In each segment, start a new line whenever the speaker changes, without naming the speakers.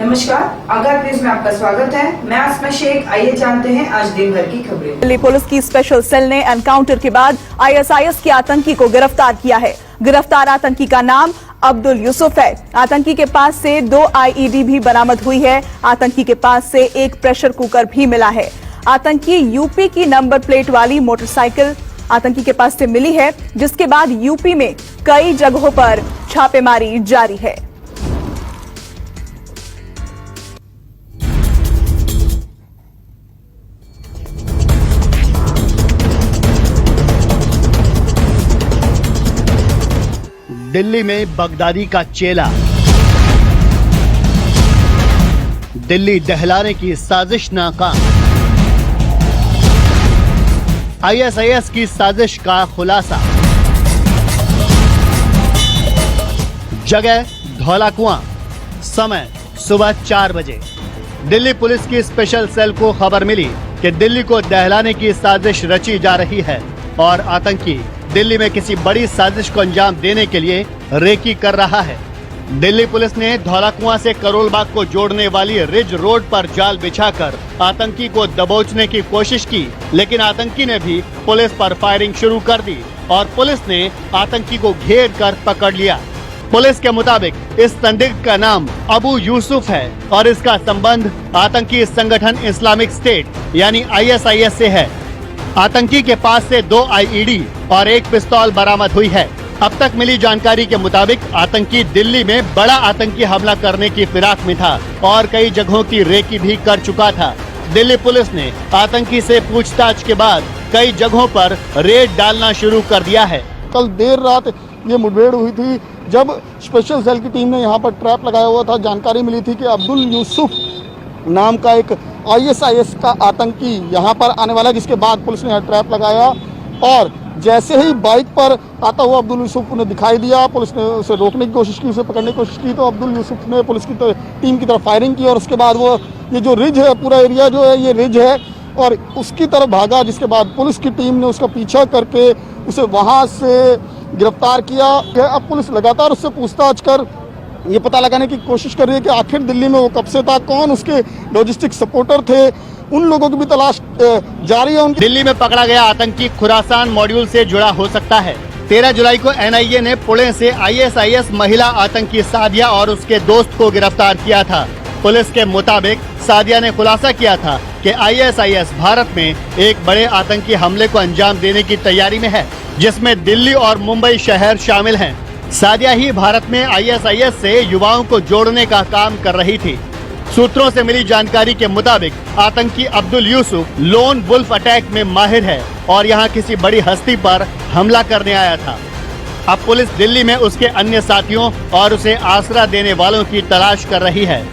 नमस्कार, आगाह न्यूज में आपका स्वागत है। मैं आसमा शेख। आइए जानते हैं आज दिन भर की खबरें।
दिल्ली पुलिस की स्पेशल सेल ने एनकाउंटर के बाद आईएसआईएस के आतंकी को गिरफ्तार किया है। गिरफ्तार आतंकी का नाम अब्दुल यूसुफ है। आतंकी के पास से 2 आईईडी भी बरामद हुई है। आतंकी के पास से एक प्रेशर कुकर भी मिला है। आतंकी यूपी की नंबर प्लेट वाली मोटरसाइकिल आतंकी के पास से मिली है, जिसके बाद यूपी में कई जगहों पर छापेमारी जारी है।
दिल्ली में बगदादी का चेला, दिल्ली दहलाने की साजिश नाकाम। आईएसआईएस की साजिश का खुलासा। जगह धौला कुआं, समय सुबह 4 बजे। दिल्ली पुलिस की स्पेशल सेल को खबर मिली कि दिल्ली को दहलाने की साजिश रची जा रही है और आतंकी दिल्ली में किसी बड़ी साजिश को अंजाम देने के लिए रेकी कर रहा है। दिल्ली पुलिस ने धौला कुआं से करोल बाग को जोड़ने वाली रिज रोड पर जाल बिछाकर आतंकी को दबोचने की कोशिश की, लेकिन आतंकी ने भी पुलिस पर फायरिंग शुरू कर दी और पुलिस ने आतंकी को घेर कर पकड़ लिया। पुलिस के मुताबिक इस संदिग्ध का नाम अबू यूसुफ है और इसका संबंध आतंकी संगठन इस्लामिक स्टेट यानी आईएसआईएस से है। आतंकी के पास से 2 आईईडी और एक पिस्तौल बरामद हुई है। अब तक मिली जानकारी के मुताबिक आतंकी दिल्ली में बड़ा आतंकी हमला करने की फिराक में था और कई जगहों की रेकी भी कर चुका था। दिल्ली पुलिस ने आतंकी से पूछताछ के बाद कई जगहों पर रेड डालना शुरू कर दिया है।
कल देर रात ये मुठभेड़ हुई थी जब स्पेशल सेल की टीम ने यहाँ पर ट्रैप लगाया हुआ था। जानकारी मिली थी कि अब्दुल यूसुफ नाम का एक आईएसआईएस का आतंकी यहाँ पर आने वाला है, जिसके बाद पुलिस ने यहाँ ट्रैप लगाया और जैसे ही बाइक पर आता हुआ अब्दुल यूसुफ ने दिखाई दिया, पुलिस ने उसे रोकने की कोशिश की, उसे पकड़ने की कोशिश की, तो अब्दुल यूसुफ ने पुलिस की टीम की तरफ फायरिंग की और उसके बाद वो ये जो रिज है, पूरा एरिया जो है ये रिज है और उसकी तरफ भागा, जिसके बाद पुलिस की टीम ने उसका पीछा करके उसे वहाँ से गिरफ्तार किया। अब पुलिस लगातार उससे पूछताछ कर ये पता लगाने की कोशिश कर रही है कि आखिर दिल्ली में वो कब से था, कौन उसके लॉजिस्टिक सपोर्टर थे, उन लोगों की भी तलाश जारी है।
दिल्ली में पकड़ा गया आतंकी खुरासान मॉड्यूल से जुड़ा हो सकता है। 13 जुलाई को एनआईए ने पुणे से आईएसआईएस महिला आतंकी सादिया और उसके दोस्त को गिरफ्तार किया था। पुलिस के मुताबिक सादिया ने खुलासा किया था कि आईएसआईएस भारत में एक बड़े आतंकी हमले को अंजाम देने की तैयारी में है, जिसमें दिल्ली और मुंबई शहर शामिल हैं। सादिया ही भारत में आईएसआईएस से युवाओं को जोड़ने का काम कर रही थी। सूत्रों से मिली जानकारी के मुताबिक आतंकी Abdul Yusuf lone wolf attack में माहिर है और यहां किसी बड़ी हस्ती पर हमला करने आया था। अब पुलिस दिल्ली में उसके अन्य साथियों और उसे आसरा देने वालों की तलाश कर रही है।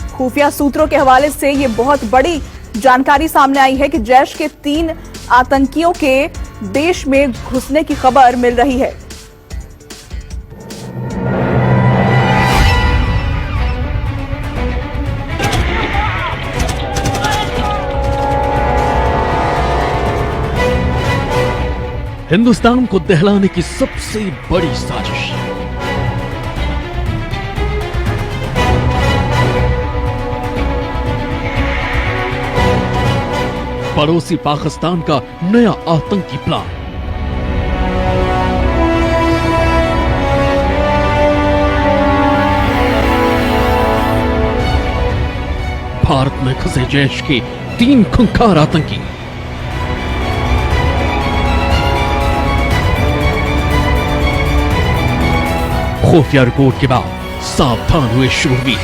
खुफिया सूत्रों के हवाले से ये बहुत बड़ी जानकारी सामने आई है कि जैश के 3 आतंकियों के देश में घुसने की खबर मिल रही है।
हिंदुस्तान को दहलाने की सबसे बड़ी साजिश। पड़ोसी पाकिस्तान का नया आतंकी प्लान। भारत में घुसे जैश के 3 खूंखार आतंकी। खुफिया रिपोर्ट के बाद सावधान हुए शूरवीर।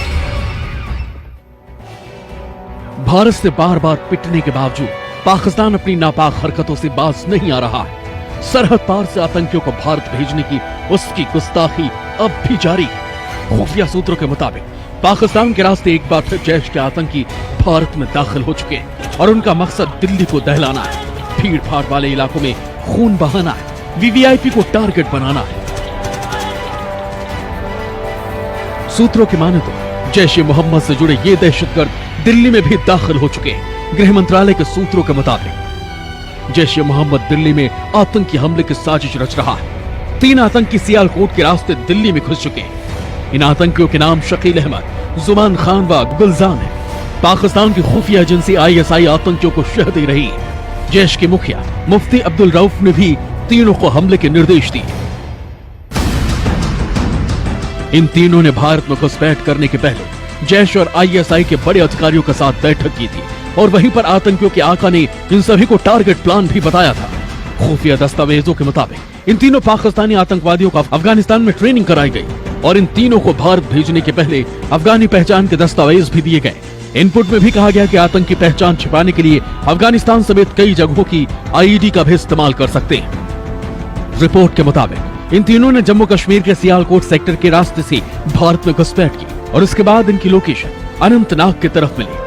भारत से बार बार पिटने के बावजूद पाकिस्तान अपनी नापाक हरकतों से बाज नहीं आ रहा है। सरहद पार से आतंकियों को भारत भेजने की उसकी गुस्ताखी अब भी जारी है। खुफिया सूत्रों के मुताबिक पाकिस्तान के रास्ते एक बार फिर जैश के आतंकी भारत में दाखिल हो चुके हैं और उनका मकसद दिल्ली को दहलाना है, भीड़ भाड़ वाले इलाकों में खून बहाना है, वीवीआईपी को टारगेट बनाना है। सूत्रों की माने तो जैश ए मोहम्मद से जुड़े ये दहशतगर्द दिल्ली में भी दाखिल हो चुके हैं। गृह मंत्रालय के सूत्रों के मुताबिक जैश ए मोहम्मद दिल्ली में आतंकी हमले की साजिश रच रहा है। 3 आतंकी सियालकोट के रास्ते दिल्ली में घुस चुके हैं। इन आतंकियों के नाम शकील अहमद, जुमान खान व गुलजान है। पाकिस्तान की खुफिया एजेंसी ISI आतंकियों को शह दे रही है। जैश के मुखिया मुफ्ती अब्दुल रऊफ ने भी तीनों को हमले के निर्देश दिए। इन तीनों ने भारत में घुसपैठ करने के पहले जैश और ISI के बड़े अधिकारियों के साथ बैठक की थी और वहीं पर आतंकियों के आका ने इन सभी को टारगेट प्लान भी बताया था। खुफिया दस्तावेजों के मुताबिक इन तीनों पाकिस्तानी आतंकवादियों को अफगानिस्तान में ट्रेनिंग कराई गई और इन तीनों को भारत भेजने के पहले अफगानी पहचान के दस्तावेज भी दिए गए। इनपुट में भी कहा गया कि आतंकी पहचान छिपाने के लिए अफगानिस्तान समेत कई जगहों की IED का भी इस्तेमाल कर सकते हैं। रिपोर्ट के मुताबिक इन तीनों ने जम्मू कश्मीर के सियालकोट सेक्टर के रास्ते से भारत में घुसपैठ की और इसके बाद इनकी लोकेशन अनंतनाग की तरफ मिली।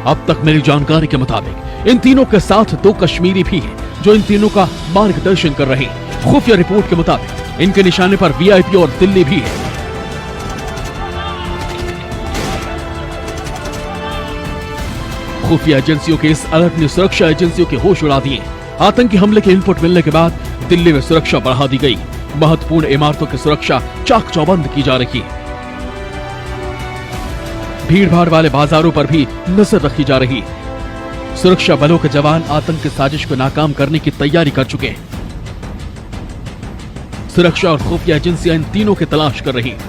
अब तक मिली जानकारी के मुताबिक इन तीनों के साथ 2 कश्मीरी भी हैं जो इन तीनों का मार्गदर्शन कर रहे हैं। खुफिया रिपोर्ट के मुताबिक इनके निशाने पर VIP और दिल्ली भी है। खुफिया एजेंसियों के इस अलर्ट ने सुरक्षा एजेंसियों के होश उड़ा दिए। आतंकी हमले के इनपुट मिलने के बाद दिल्ली में सुरक्षा बढ़ा दी गई। महत्वपूर्ण इमारतों की सुरक्षा चाक चौबंद की जा रही है। भीड़-भाड़ वाले बाजारों पर भी नजर रखी जा रही है। सुरक्षा बलों के जवान आतंक की साजिश को नाकाम करने की तैयारी कर चुके हैं। सुरक्षा और खुफिया एजेंसियां इन तीनों की तलाश कर रही हैं।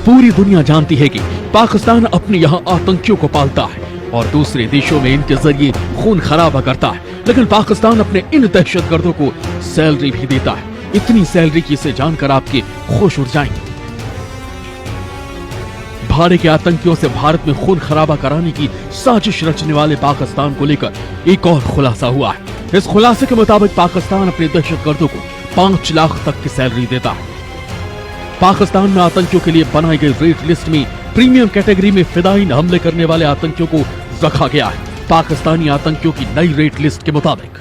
पूरी दुनिया जानती है कि पाकिस्तान अपने यहां आतंकियों को पालता है और दूसरे देशों में इनके जरिए खून खराबा करता है, लेकिन पाकिस्तान अपने इन दहशतगर्दों को सैलरी भी देता है। इतनी सैलरी की इसे जानकर आपके होश उड़ जाएंगे। भाड़े के आतंकियों से भारत में खून खराबा कराने की साजिश रचने वाले पाकिस्तान को लेकर एक और खुलासा हुआ है। इस खुलासे के मुताबिक पाकिस्तान अपने दहशतगर्दों को 5 लाख तक की सैलरी देता है। पाकिस्तान में आतंकियों के लिए बनाई गई रेट लिस्ट में प्रीमियम कैटेगरी में फिदायीन हमले करने वाले आतंकियों को रखा गया है। पाकिस्तानी आतंकियों की नई रेट लिस्ट के मुताबिक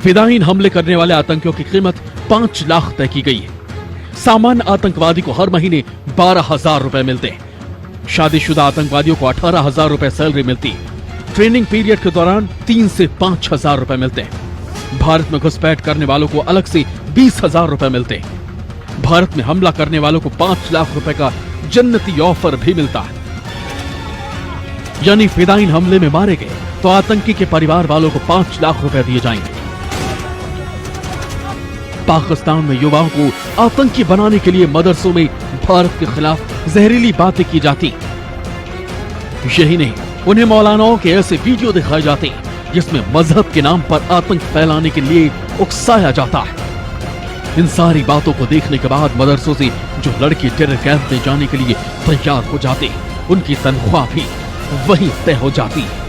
फिदायीन हमले करने वाले आतंकियों की कीमत 5 लाख तय की गई है। सामान्य आतंकवादी को हर महीने 12,000 रुपए मिलते हैं। शादीशुदा आतंकवादियों को 18,000 रुपए सैलरी मिलती है। ट्रेनिंग पीरियड के दौरान 3 से 5,000 रुपए मिलते हैं। भारत में घुसपैठ करने वालों को अलग से 20,000 रुपए मिलते हैं। भारत में हमला करने वालों को 5 लाख रुपए का जन्नती ऑफर भी मिलता है। यानी फिदायीन हमले में मारे गए तो आतंकी के परिवार वालों को 5 लाख रुपए दिए जाएंगे। पाकिस्तान में युवाओं को आतंकी बनाने के लिए मदरसों में भारत के खिलाफ जहरीली बातें की जाती। यही नहीं, उन्हें मौलानाओं के ऐसे वीडियो दिखाए जाते हैं जिसमें मजहब के नाम पर आतंक फैलाने के लिए उकसाया जाता है। इन सारी बातों को देखने के बाद मदरसों से जो लड़के टेरर कैंप में जाने के लिए तैयार हो जाते हैं, उनकी तनख्वाह भी वहीं तय हो जाती है।